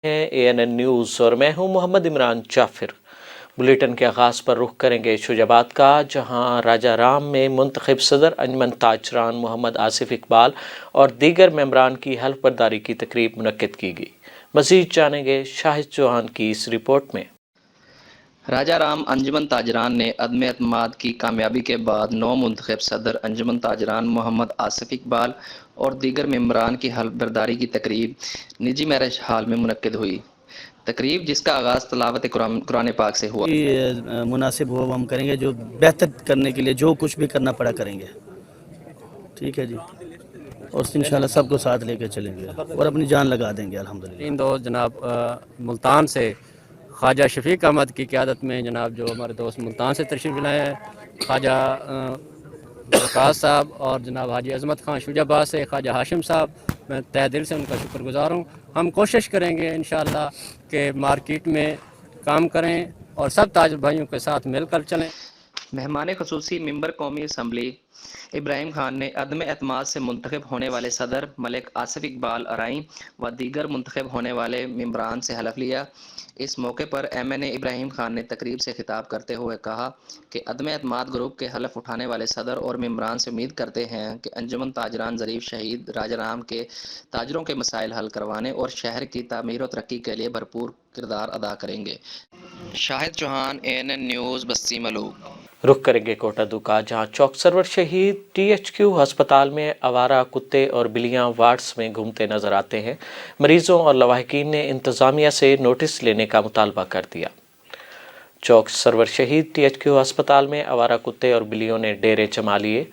हैं ANN news और मैं हूं मोहम्मद इमरान जाफिर। बुलेटिन के आगाज़ पर रुख करेंगे शुजाबाद का, जहां राजा राम में मुंतखब सदर अंजमन ताजरान मोहम्मद आसिफ इकबाल और दीगर मेंबरान की हल्फ बर्दारी की तकरीब मुनक्किद की गई। मज़ीद जानेंगे शाहिद चौहान की इस रिपोर्ट में। राजा राम अंजुमन ताजरान ने अदम एतमाद की कामयाबी के बाद नौ मुंतखब सदर अंजुमन ताजरान मोहम्मद आसिफ इकबाल और दीगर मेंबरान की हल्फ बर्दारी की तकरीब निजी मैरिज हाल में मुनक्किद हुई। तकरीब जिसका आगाज़ तलावत कुरान पाक से हुआ। मुनासिब हो हम करेंगे, जो बेहतर करने के लिए जो कुछ भी करना पड़ा करेंगे। ठीक है जी, और इंशाल्लाह सबको साथ लेके चलेंगे और अपनी जान लगा देंगे अल्हम्दुलिल्लाह। इन दो जनाब मुल्तान से ख्वाजा शफीक अहमद की क़यादत में जनाब जो हमारे दोस्त मुल्तान से तशरीफ़ लाए हैं, ख्वाजा वकास साहब और जनाब हाजी अज़मत खान शुजाबाद से ख्वाजा हाशिम साहब, मैं तहे दिल से उनका शुक्रगुज़ार हूँ। हम कोशिश करेंगे इंशाअल्लाह कि मार्केट में काम करें और सब ताज भाइयों के साथ मिलकर चलें। मेहमान खसूसी मेंबर कौमी असम्बली इब्राहिम खान ने अदम एतमाद से मुंतखब होने वाले सदर मलिक आसिफ इकबाल अराई व दीगर मुंतखब होने वाले मेंबरान से हलफ लिया। इस मौके पर MNA इब्राहिम खान ने तकरीब से खिताब करते हुए कहा कि अदम एतमाद ग्रुप के हलफ उठाने वाले सदर और मेंबरान से उम्मीद करते हैं कि अंजुमन ताजरान ज़रीफ शहीद राजा राम के ताजरों के मसाइल हल करवाने और शहर की तामीर और तरक्की के लिए भरपूर किरदार अदा करेंगे। शाहिद चौहान, ANN न्यूज़, बस्ती मलूक। रुख करेंगे कोटा दुका, जहां चौक सरवर शहीद THQ अस्पताल में आवारा कुत्ते और बिल्लियां वार्ड्स में घूमते नजर आते हैं। मरीजों और लवाहिकीन ने इंतजामिया से नोटिस लेने का मुतालबा कर दिया। चौक सरवर शहीद THQ अस्पताल में आवारा कुत्ते और बिल्लियों ने डेरे जमा लिए।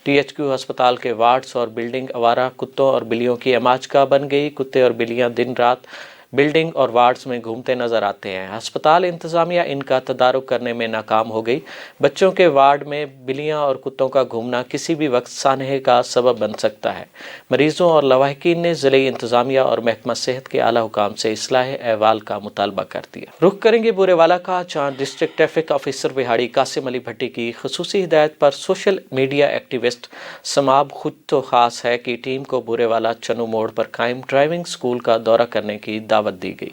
THQ अस्पताल के वार्ड्स और बिल्डिंग आवारा कुत्तों और बिल्लियों की अमाजगाह बन गई। कुत्ते और बिल्लियां दिन रात बिल्डिंग और वार्ड्स में घूमते नजर आते हैं। अस्पताल इंतजामिया इनका तदारुक करने में नाकाम हो गई। बच्चों के वार्ड में बिल्लियां और कुत्तों का घूमना किसी भी वक्त सानहे का सबब बन सकता है। मरीजों और लवाहिकीन ने ज़िले इंतजामिया और महकमा सेहत के आला हुकाम से इस्लाह अहवाल का मुतालबा कर दिया। रुख करेंगे बुरेवाला का, जहाँ डिस्ट्रिक्ट ट्रैफिक ऑफिसर बिहाड़ी कासिम अली भट्टी की खसूसी हिदायत पर सोशल मीडिया एक्टिविस्ट समाब खुद तो खास है की टीम को बुरेवाला चन्नू मोड़ पर कायम ड्राइविंग स्कूल का दौरा करने की दावत दी गई।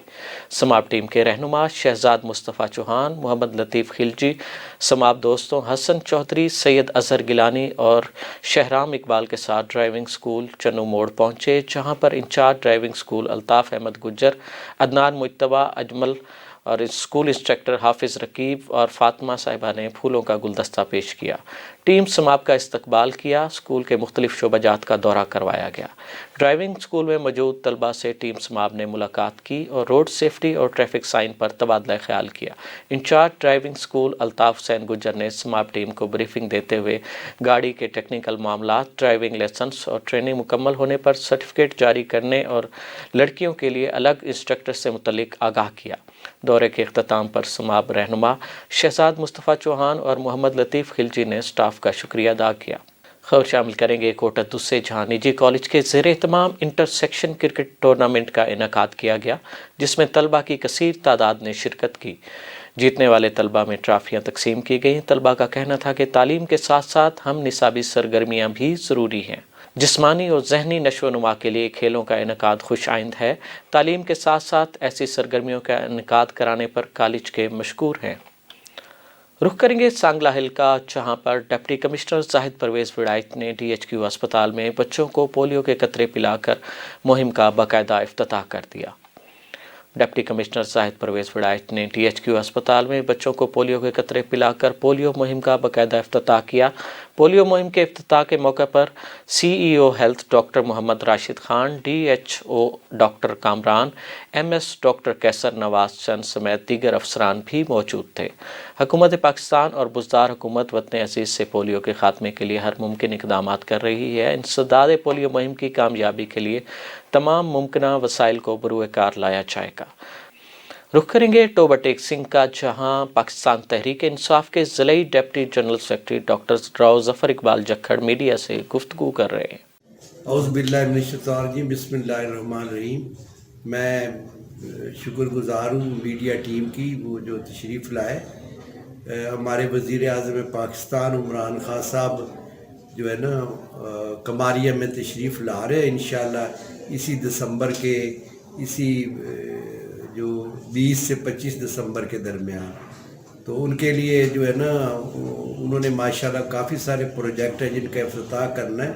समाब टीम के रहनुमा शहजाद मुस्तफ़ा चौहान, मोहम्मद लतीफ़ खिलजी, समाब दोस्तों हसन चौधरी, सैयद अजहर गिलानी और शहराम इकबाल के साथ ड्राइविंग स्कूल चन्नू मोड़ पहुंचे, जहां पर incharge driving school Altaf Ahmed Gujjar, Adnan Mujtaba, Ajmal और स्कूल इंस्ट्रक्टर हाफिज़ रकीब और फातिमा साहिबा ने फूलों का गुलदस्ता पेश किया। टीम समाब का इस्तकबाल किया। स्कूल के मुख्तलिफ शोबाजात का दौरा करवाया गया। ड्राइविंग स्कूल में मौजूद तलबा से टीम समाब ने मुलाकात की और रोड सेफ्टी और ट्रैफिक साइन पर तबादला ख्याल किया। Incharge driving school Altaf Hussain Gujjar ने समाब टीम को ब्रीफिंग देते हुए गाड़ी के टेक्निकल मामलात, ड्राइविंग लाइसेंस और ट्रेनिंग मुकम्मल होने पर सर्टिफिकेट जारी करने और लड़कियों के लिए अलग इंस्ट्रक्टर से मुतल्लिक आगाह किया। दौरे के इख्तिताम पर समाब रहनुमा शहजाद मुस्तफ़ा चौहान और मोहम्मद लतीफ़ खिलजी ने स्टाफ का शुक्रिया अदा किया। खबर शामिल करेंगे कोटा से, जहाँ निजी कॉलेज के ज़ेर एहतमाम इंटरसेक्शन क्रिकेट टूर्नामेंट का इनेकाद किया गया, जिसमें तलबा की कसीर तादाद ने शिरकत की। जीतने वाले तलबा में ट्राफियाँ तकसीम की गईं। तलबा का कहना था कि तालीम के साथ साथ हम निसाबी सरगर्मियाँ भी ज़रूरी हैं। जिस्मानी और जहनी नशोनुमा के लिए खेलों का इनेकाद खुश आइंद है। तालीम के साथ साथ ऐसी सरगर्मियों का इनेकाद कराने पर कॉलेज के मशकूर हैं। रुख करेंगे सांगला हिल का, जहां पर डिप्टी कमिश्नर जाहिद परवेज़ विड़ायत ने DHQ अस्पताल में बच्चों को पोलियो के कतरे पिलाकर मुहिम का बाकायदा इफ्तिताह कर दिया। डिप्टी कमिश्नर जाहिद परवेज़ विड़ायत ने DHQ अस्पताल में बच्चों को पोलियो के कतरे पिलाकर पोलियो मुहिम का बाकायदा इफ्तिताह किया। पोलियो मुहिम के इफ्तिताह के मौके पर CEO health doctor Mohammad Rashid Khan, DHO doctor Kamran, MS doctor Qaiser Nawaz चंद समेत दीगर अफसरान भी मौजूद थे। हुकूमत पाकिस्तान और बुज़दार हुकूमत वतन अज़ीज़ से पोलियो के खात्मे के लिए हर मुमकिन इक़दाम कर रही है। इंसदाद पोलियो मुहिम की कामयाबी के लिए तमाम मुमकिन वसाइल को बरूए कार लाया जाएगा। रुख करेंगे टोबा टेक सिंह का, जहां पाकिस्तान तहरीक इंसाफ के ज़िले deputy general secretary doctor Rao Zafar Iqbal Jakhar media से गुफ्तगू कर रहे हैं। औज़ु बिल्लाहि मिनश शैतानिर रजीम, बिस्मिल्लाहिर रहमानिर रहीम। मैं शुक्रगुज़ार हूँ मीडिया टीम की, वो जो तशरीफ़ लाए। हमारे वज़ीर आज़म पाकिस्तान इमरान खान साहब जो है ना कमारिया में तशरीफ़ ला रहे हैं। इंशाअल्लाह इसी दिसंबर के इसी 20 سے 25 دسمبر کے درمیان. تو ان کے لیے جو ہے نا انہوں نے ماشاءاللہ کافی سارے پروجیکٹ ہیں جن کا افتتاح کرنا ہے.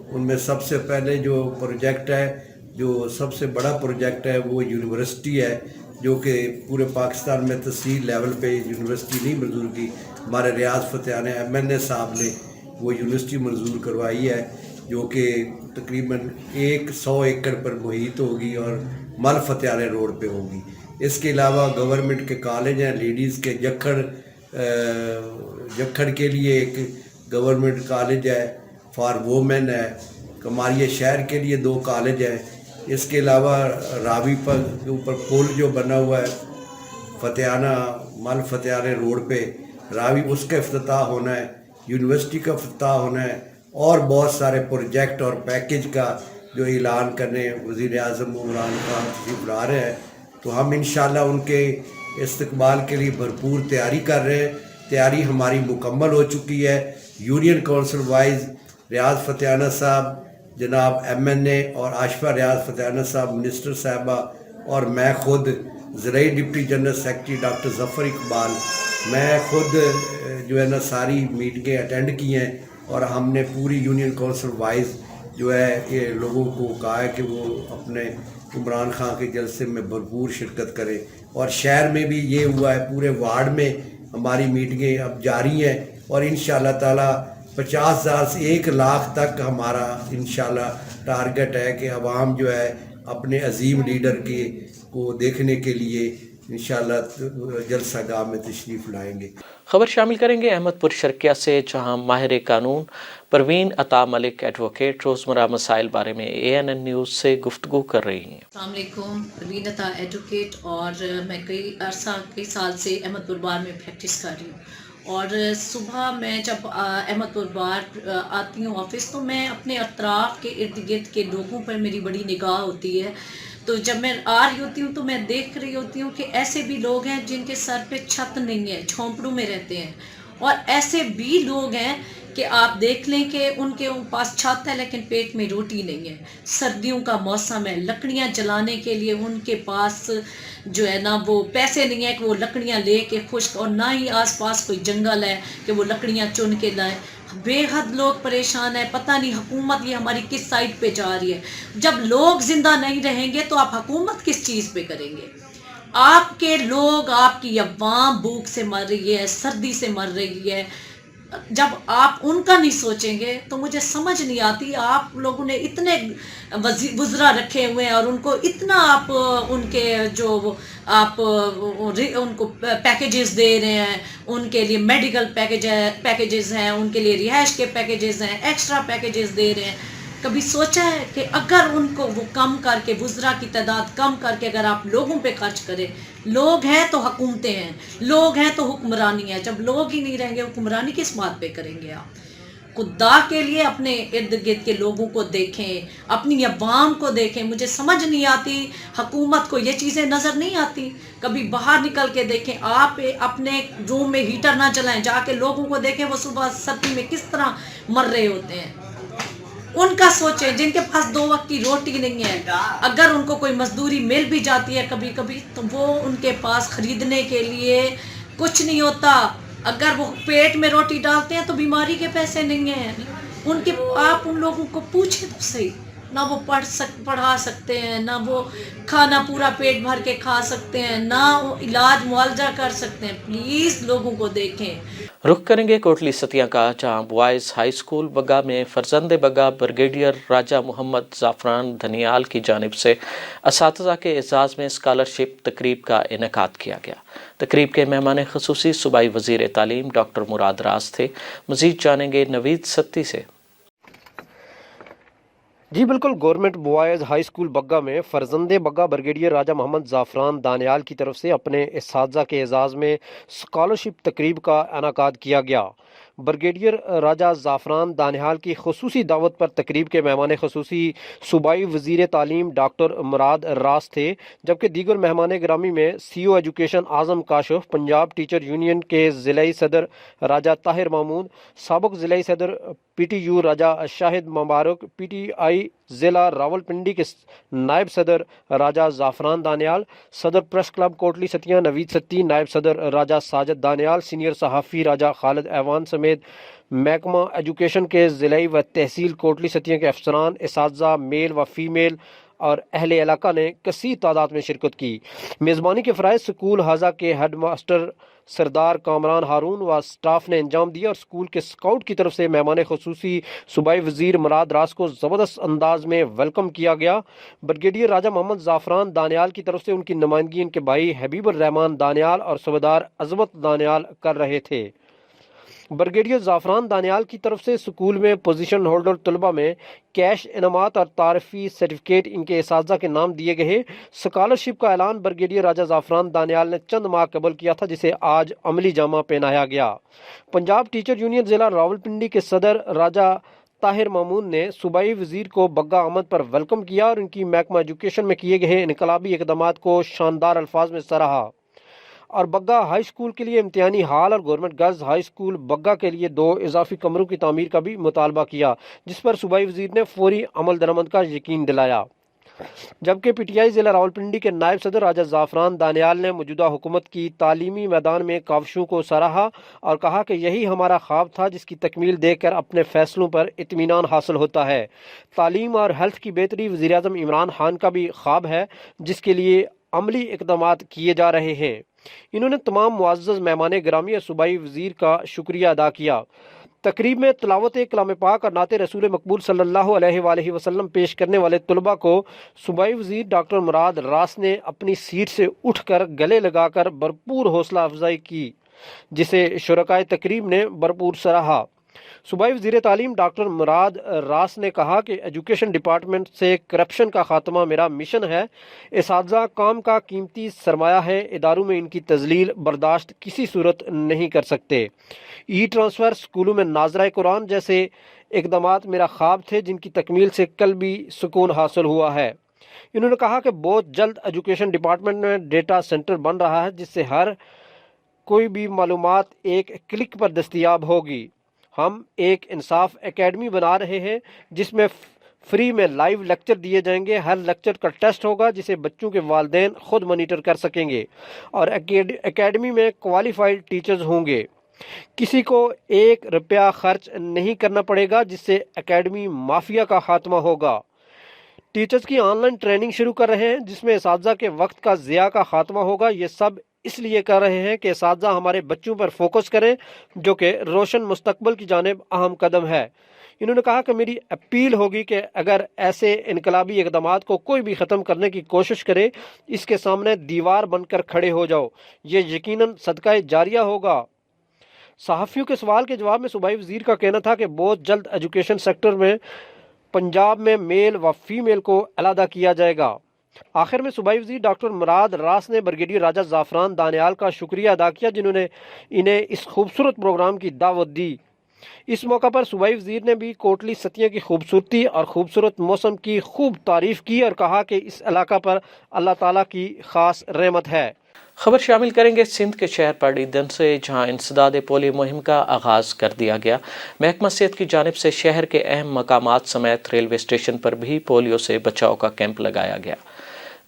ان میں سب سے پہلے جو پروجیکٹ ہے، جو سب سے بڑا پروجیکٹ ہے، وہ یونیورسٹی ہے، جو کہ پورے پاکستان میں تحصیل لیول پہ یونیورسٹی نہیں منظور کی. ہمارے ریاض فتحانہ MNA صاحب نے وہ یونیورسٹی منظور کروائی ہے، جو کہ تقریباً 100 ایکڑ پر محیط ہوگی اور مل فتحانہ روڈ پہ ہوگی. اس کے علاوہ گورنمنٹ کے کالج ہیں، لیڈیز کے جکھڑ کے لیے ایک گورنمنٹ کالج ہے، فار وومن ہے. کماریہ شہر کے لیے 2 کالج ہیں. اس کے علاوہ راوی پر کے اوپر پل جو بنا ہوا ہے فتحانہ مل فتحانہ روڈ پہ راوی، اس کا افتتاح ہونا ہے. یونیورسٹی کا افتتاح ہونا ہے، اور بہت سارے پروجیکٹ اور پیکج کا جو اعلان کرنے وزیر اعظم عمران خان تشریف لا رہے ہیں. تو ہم انشاءاللہ ان کے استقبال کے لیے بھرپور تیاری کر رہے ہیں. تیاری ہماری مکمل ہو چکی ہے. یونین کونسل وائز ریاض فتحانہ صاحب، جناب MNA اور آشفا ریاض فتحانہ صاحب منسٹر صاحبہ، اور میں خود زرعی ڈپٹی جنرل سیکرٹری ڈاکٹر ظفر اقبال، میں خود جو ہے نا ساری میٹنگیں اٹینڈ کی ہیں. اور ہم نے پوری یونین کونسل وائز جو ہے یہ لوگوں کو کہا ہے کہ وہ اپنے عمران خان کے جلسے میں بھرپور شرکت کریں. اور شہر میں بھی یہ ہوا ہے، پورے وارڈ میں ہماری میٹنگیں اب جاری ہیں، اور انشاءاللہ تعالیٰ 50,000 سے 1 لاکھ تک ہمارا انشاءاللہ ٹارگٹ ہے کہ عوام جو ہے اپنے عظیم لیڈر کو دیکھنے کے لیے انشاءاللہ جلسہ گاہ میں تشریف لائیں گے. خبر شامل کریں گے احمد پور شرقیہ سے، جہاں ماہر قانون پروین عطا ملک ایڈوکیٹ روزمرہ مسائل بارے میں ANN نیوز سے گفتگو کر رہی ہیں. السلام علیکم، پروین عطا ایڈوکیٹ، اور میں کئی سال سے احمد پور بار میں پریکٹس کر رہی ہوں. اور صبح میں جب احمد پور بار آتی ہوں آفس، تو میں اپنے اطراف کے ارد گرد کے لوگوں پر میری بڑی نگاہ ہوتی ہے. تو جب میں آ رہی ہوتی ہوں تو میں دیکھ رہی ہوتی ہوں کہ ایسے بھی لوگ ہیں جن کے سر پہ چھت نہیں ہے، جھونپڑوں میں رہتے ہیں، اور ایسے بھی لوگ ہیں کہ آپ دیکھ لیں کہ ان کے پاس چھت ہے لیکن پیٹ میں روٹی نہیں ہے. سردیوں کا موسم ہے، لکڑیاں جلانے کے لیے ان کے پاس جو ہے نا وہ پیسے نہیں ہیں کہ وہ لکڑیاں لے کے خشک، اور نہ ہی آس پاس کوئی جنگل ہے کہ وہ لکڑیاں چن کے لائیں. بے حد لوگ پریشان ہیں. پتہ نہیں حکومت یہ ہماری کس سائڈ پہ جا رہی ہے. جب لوگ زندہ نہیں رہیں گے تو آپ حکومت کس چیز پہ کریں گے؟ آپ کے لوگ، آپ کی عوام بھوک سے مر رہی ہے، سردی سے مر رہی ہے. جب آپ ان کا نہیں سوچیں گے تو مجھے سمجھ نہیں آتی. آپ لوگوں نے اتنے وزراء رکھے ہوئے ہیں اور ان کو اتنا آپ ان کے جو آپ ان کو پیکیجز دے رہے ہیں، ان کے لیے میڈیکل پیکیجز ہیں، ان کے لیے رہائش کے پیکیجز ہیں، ایکسٹرا پیکیجز دے رہے ہیں. کبھی سوچا ہے کہ اگر ان کو وہ کم کر کے، وزراء کی تعداد کم کر کے اگر آپ لوگوں پہ خرچ کریں؟ لوگ ہیں تو حکومتیں ہیں، لوگ ہیں تو حکمرانی ہے. جب لوگ ہی نہیں رہیں گے حکمرانی کس بات پہ کریں گے آپ؟ خدا کے لیے اپنے ارد گرد کے لوگوں کو دیکھیں، اپنی عوام کو دیکھیں. مجھے سمجھ نہیں آتی، حکومت کو یہ چیزیں نظر نہیں آتی. کبھی باہر نکل کے دیکھیں، آپ اپنے روم میں ہیٹر نہ چلائیں، جا کے لوگوں کو دیکھیں وہ صبح سردی میں کس طرح مر رہے ہوتے ہیں. ان کا سوچیں جن کے پاس 2 وقت کی روٹی نہیں ہے. اگر ان کو کوئی مزدوری مل بھی جاتی ہے کبھی کبھی تو وہ ان کے پاس خریدنے کے لیے کچھ نہیں ہوتا. اگر وہ پیٹ میں روٹی ڈالتے ہیں تو بیماری کے پیسے نہیں ہیں. آپ ان لوگوں کو پوچھیں تو صحیح. نہ وہ پڑھا سکتے ہیں، نہ وہ کھانا پورا پیٹ بھر کے کھا سکتے ہیں، نہ وہ علاج معالجہ کر سکتے ہیں. پلیز لوگوں کو دیکھیں. رخ کریں گے کوٹلی ستیاں کا، جہاں بوائز ہائی اسکول بگا میں فرزند بگا بریگیڈیئر راجہ محمد زعفران دھنیال کی جانب سے اساتذہ کے اعزاز میں اسکالرشپ تقریب کا انعقاد کیا گیا. تقریب کے مہمان خصوصی صوبائی وزیر تعلیم ڈاکٹر مراد راز تھے. مزید جانیں گے نوید ستی سے. جی بالکل، گورنمنٹ بوائز ہائی اسکول بگا میں فرزند بگا بریگیڈیئر راجہ محمد زعفران دانیال کی طرف سے اپنے اساتذہ کے اعزاز میں اسکالرشپ تقریب کا انعقاد کیا گیا. ब्रिगेडियर राजा ज़ाफ़रान दानियाल की खसूसी दावत पर तकरीब के मेहमान खसूसी सूबाई वज़ीर तालीम डॉक्टर मुराद रास थे, जबकि दीगर मेहमान ग्रामी में CO एजुकेशन आज़म काशिफ, पंजाब टीचर यूनियन के ज़िलाई सदर राजा ताहिर मामूद, साबिक़ ज़िलाई सदर PTU राजा शाहिद मुबारक, PTI ज़िला रावलपिंडी के नायब सदर राजा ज़ाफ़रान दानियाल, सदर प्रेस क्लब कोटली सतियाँ नवीद सत्ती, नायब सदर राजा साजिद दानियाल, सीनियर सहाफ़ी राजा खालिद ऐवान समेत महकमा एजुकेशन के ज़िलाई व तहसील कोटली सतियाँ के अफसरान, इसातिज़ा मेल व फीमेल और अहले इलाका ने कसीर तादाद में शिरकत की। मेज़बानी के फ़राइज़ स्कूल हाजा के हेड मास्टर सरदार कामरान हारून व स्टाफ ने अंजाम दिया और स्कूल के स्काउट की तरफ से मेहमान खसूसी सूबाई वज़ीर मुराद रास को ज़बरदस्त अंदाज में वेलकम किया गया। ब्रिगेडियर राजा मोहम्मद ज़ाफ़रान दानियाल की तरफ से उनकी नुमाइंदगी इनके भाई हबीबुर रहमान दानियाल और सूबेदार अज़मत दानियाल कर रहे थे। ब्रिगेडियर ज़ाफ़रान दानियाल की तरफ से स्कूल में पोजीशन होल्डर तलबा में कैश इनामात और तारफ़ी सर्टिफिकेट इनके इसातिज़ा के नाम दिए गए। स्कॉलरशिप का ऐलान ब्रिगेडियर राजा ज़ाफ़रान दानियाल ने चंद माह कबल किया था, जिसे आज अमली जामा पहनाया गया। पंजाब टीचर यूनियन ज़िला रावलपिंडी के सदर राजा ताहिर मामून ने सूबाई वज़ीर को बग्गा आमद पर वेलकम किया और इनकी महकमा एजुकेशन में किए गए इनकलाबी इक़दामात को शानदार अल्फाज में सराहा और बग्गा हाई स्कूल के लिए इम्तिहानी हाल और government girls high school Bagga के लिए 2 इजाफी कमरों की तामीर का भी मुतालबा किया, जिस पर सूबाई वज़ीर ने फौरी अमल दरामद का यकीन दिलाया। जबकि PTI ज़िला रावलपिंडी के नायब सदर राजा ज़ाफ़रान दानियाल ने मौजूदा हुकूमत की तालीमी मैदान में काविशों को सराहा और कहा कि यही हमारा ख्वाब था, जिसकी तकमील देखकर अपने फैसलों पर इत्मीनान हासिल होता है। तालीम और हेल्थ की बेहतरी वज़ीर आज़म इमरान खान का भी ख्वाब है, जिसके लिए अमली इक़दामात किए जा रहे हैं। इन्होंने तमाम मुअज़्ज़ज़ मेहमान गिरामी और सूबाई वज़ीर का शुक्रिया अदा किया। तकरीब में तिलावत कलाम पाक और नाते रसूल मकबूल सल्लल्लाहु अलैहि वसल्लम पेश करने वाले तलबा को सूबाई वज़ीर डॉक्टर मुराद रास ने अपनी सीट से उठकर गले लगाकर भरपूर हौसला अफजाई की, जिसे शुरकाए तकरीब ने भरपूर सराहा। सूबाई वज़ीर तालीम डॉक्टर मुराद रास ने कहा कि एजुकेशन डिपार्टमेंट से करप्शन का खात्मा मेरा मिशन है। इसातिज़ा काम का कीमती सरमाया है, इदारों में इनकी तज़लील बर्दाश्त किसी सूरत नहीं कर सकते। ट्रांसफ़र, स्कूलों में नाज़रा कुरान जैसे इक़दामात मेरा ख्वाब थे, जिनकी तकमील से कल भी सुकून हासिल हुआ है। इन्होंने कहा कि बहुत जल्द एजुकेशन डिपार्टमेंट में डेटा सेंटर बन रहा है, जिससे हर कोई भी मालूमात एक क्लिक पर दस्तयाब होगी। हम एक इंसाफ एकेडमी बना रहे हैं, जिसमें फ्री में लाइव लेक्चर दिए जाएंगे। हर लेक्चर का टेस्ट होगा, जिसे बच्चों के वालिदैन खुद मॉनिटर कर सकेंगे और एकेडमी में क्वालिफाइड टीचर्स होंगे। किसी को 1 रुपया खर्च नहीं करना पड़ेगा, जिससे एकेडमी माफिया का खात्मा होगा। टीचर्स की ऑनलाइन ट्रेनिंग शुरू कर रहे हैं, जिसमें इसातिज़ा के वक्त का ज़िया का खात्मा होगा। ये सब इसलिए कर रहे हैं कि इसातिज़ा हमारे बच्चों पर फोकस करें, जो कि रोशन मुस्तकबल की जानिब अहम कदम है। इन्होंने कहा कि मेरी अपील होगी कि अगर ऐसे इनकलाबी इक़दामात को कोई भी ख़त्म करने की कोशिश करे, इसके सामने दीवार बनकर खड़े हो जाओ। ये यकीनन सदका जारिया होगा। सहाफ़ियों के सवाल के जवाब में सूबाई वज़ीर का कहना था कि बहुत जल्द एजुकेशन सेक्टर में पंजाब में मेल व फीमेल को अलहदा किया जाएगा। आखिर में सूबाई वज़ीर डॉक्टर मुराद रास ने ब्रिगेडियर राजा ज़ाफ़रान दानियाल का शुक्रिया अदा किया, जिन्होंने इन्हें इस खूबसूरत प्रोग्राम की दावत दी। इस मौका पर सूबाई वज़ीर ने भी कोटली सतिया की खूबसूरती और खूबसूरत मौसम की खूब तारीफ़ की और कहा कि इस इलाका पर अल्लाह ताला की ख़ास रहमत है। खबर शामिल करेंगे सिंध के शहर पड़ीदन से, जहां इंसदाद पोलियो मुहिम का आगाज़ कर दिया गया। महकमा सेहत की जानिब से शहर के अहम मकामात समेत रेलवे स्टेशन पर भी पोलियो से बचाव का कैंप लगाया गया।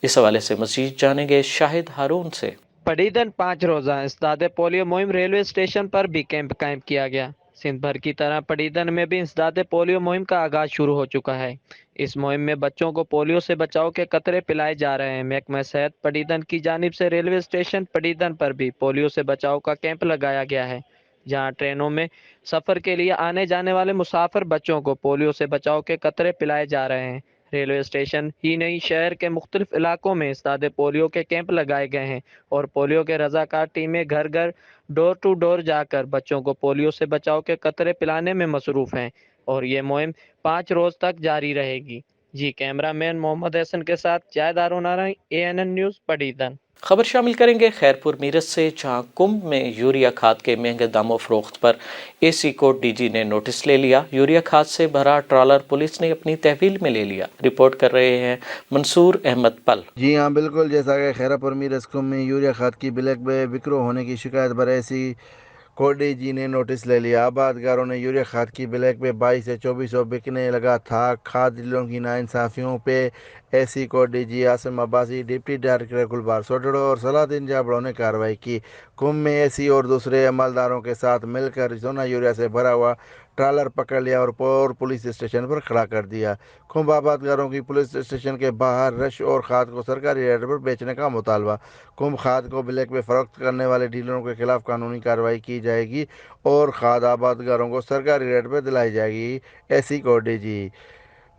इस हवाले से मज़ीद जानेंगे शाहिद हारून से। पड़ीदन 5 रोज़ा इंसदाद पोलियो मुहिम रेलवे स्टेशन पर भी कैंप कायम किया गया। सिंध भर की तरह पड़ीदन में भी इंसदाद पोलियो मुहिम का आगाज शुरू हो चुका है। इस मुहिम में बच्चों को पोलियो से बचाव के कतरे पिलाए जा रहे हैं। महकमा सेहत पड़ीदन की जानिब से रेलवे स्टेशन पड़ीदन पर भी पोलियो से बचाव का कैंप लगाया गया है, जहां ट्रेनों में सफ़र के लिए आने जाने वाले मुसाफिर बच्चों को पोलियो से बचाव के कतरे पिलाए जा रहे हैं। रेलवे स्टेशन ही नहीं, शहर के मुख्तलिफ इलाकों में इंसदाद पोलियो के कैंप लगाए गए हैं और पोलियो के रज़ाकार टीमें घर घर डोर टू डोर जाकर बच्चों को पोलियो से बचाव के कतरे पिलाने में मसरूफ़ हैं और ये मुहिम 5 रोज़ तक जारी रहेगी। जी कैमरा मैन मोहम्मद हसन के साथ जायद हारून आरई, ANN न्यूज़ पडीदन। खबर शामिल करेंगे खैरपुर मीरज से, जहां कुंभ में यूरिया खाद के महंगे दामों फरोख्त पर AC कोट DG ने नोटिस ले लिया। यूरिया खाद से भरा ट्रॉलर पुलिस ने अपनी तहवील में ले लिया। रिपोर्ट कर रहे हैं मंसूर अहमद पल। जी हाँ बिल्कुल, जैसा कि खैरापुर मीरज कुंभ में यूरिया खाद की ब्लैक में बिक्रो होने की शिकायत पर ऐसी कोडी जी ने नोटिस ले लिया। आबादगारों ने यूरिया खाद की ब्लैक पे 22 से 2400 बिकने लगा था। खाद डीलरों की नाइंसाफियों पे ऐसी कोडी जी आसिम अब्बासी, डिप्टी डायरेक्टर गुलबार सोडड़ो और सलाउद्दीन जाबड़ों ने कार्रवाई की। कुंभ में ऐसी और दूसरे अमलदारों के साथ मिलकर सोना यूरिया से भरा हुआ ट्रालर पकड़ लिया और पौर पुलिस स्टेशन पर खड़ा कर दिया। कुंभ आबादगारों की पुलिस स्टेशन के बाहर रश और खाद को सरकारी रेट पर बेचने का मुतालबा। कुंभ खाद को ब्लैक में फरोख्त करने वाले डीलरों के खिलाफ कानूनी कार्रवाई की जाएगी और खाद आबादगारों को सरकारी रेट पर दिलाई जाएगी। ऐसी कोडी जी।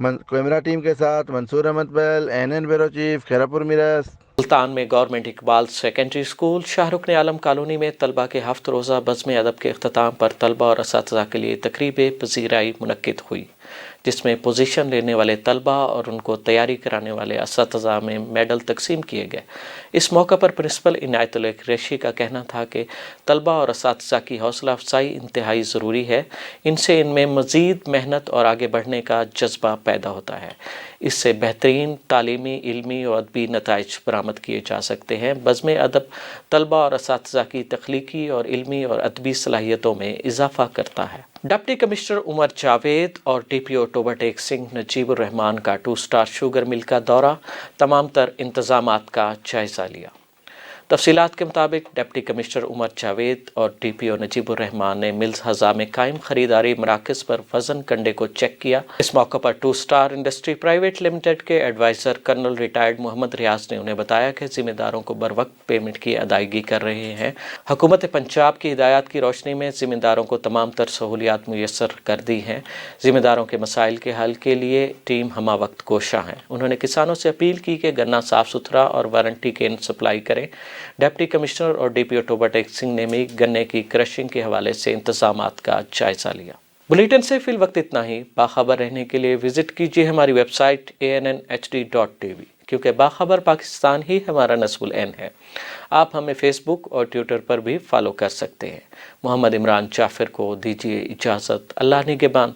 कैमरा टीम के साथ मंसूर अहमद बैल, ANN ब्यूरो चीफ, खैरापुर मीरज। सुल्तान में government Iqbal secondary school Shahrukh ने आलम कॉलोनी में तलबा के हफ्त रोज़ा बज़्म अदब के अख्ताम पर तलबा और असातिज़ा के लिए तकरीब पज़ीराई मुनक्किद हुई, जिसमें पोजीशन लेने वाले तलबा और उनको तैयारी कराने वाले असातिज़ा में मेडल तकसीम किए गए। इस मौका पर प्रिंसिपल इनायतुल कुरैशी का कहना था कि तलबा और असातिज़ा की हौसला अफजाई इंतहाई ज़रूरी है। इनसे इनमें मज़ीद मेहनत और आगे बढ़ने का जज्बा पैदा होता है। इससे बेहतरीन तालीमी, इल्मी और अदबी नताइज बरामद किए जा सकते हैं। बज़्म अदब तलबा और असातिज़ा की तख्लीकी और इल्मी और अदबी सलाहियतों में इजाफ़ा करता है। डिप्टी कमिश्नर उमर जावेद और DPO टोबाटेक सिंह नजीबुर रहमान का 2 स्टार शुगर मिल का दौरा, तमाम तर इंतज़ामात का जायज़ा लिया। तफसीलात के मुताबिक डिप्टी कमिश्नर उमर जावेद और DPO नजीबुर रहमान ने मिल्स हज़ा में कायम खरीदारी मराकज़ पर वज़न कंडे को चेक किया। इस मौके पर 2 स्टार इंडस्ट्री प्राइवेट लिमिटेड के एडवाइज़र कर्नल रिटायर्ड मोहम्मद रियाज ने उन्हें बताया कि ज़िम्मेदारों को बर वक्त पेमेंट की अदायगी कर रहे हैं। हुकूमत पंजाब की हिदायत की रोशनी में ज़िम्मेदारों को तमाम तर सहूलियात मुयस्सर कर दी हैं। ज़िम्मेदारों के मसाइल के हल के लिए टीम हमा वक्त कोशा है। उन्होंने किसानों से अपील की कि गन्ना साफ़ सुथरा और वारंटी के सप्लाई करें। डिप्टी कमिश्नर और DPO टोबाटेक सिंह ने भी गन्ने की क्रशिंग के हवाले से इंतजामात का जायजा लिया। बुलेटिन से फिल वक्त इतना ही। बाखबर रहने के लिए विजिट कीजिए हमारी वेबसाइट ANNHD.TV, क्योंकि बाखबर पाकिस्तान ही हमारा नस्बुल ऐन है। आप हमें फेसबुक और ट्विटर पर भी फॉलो कर सकते हैं। मोहम्मद इमरान जाफिर को दीजिए इजाज़त। अल्लाह निगहबान।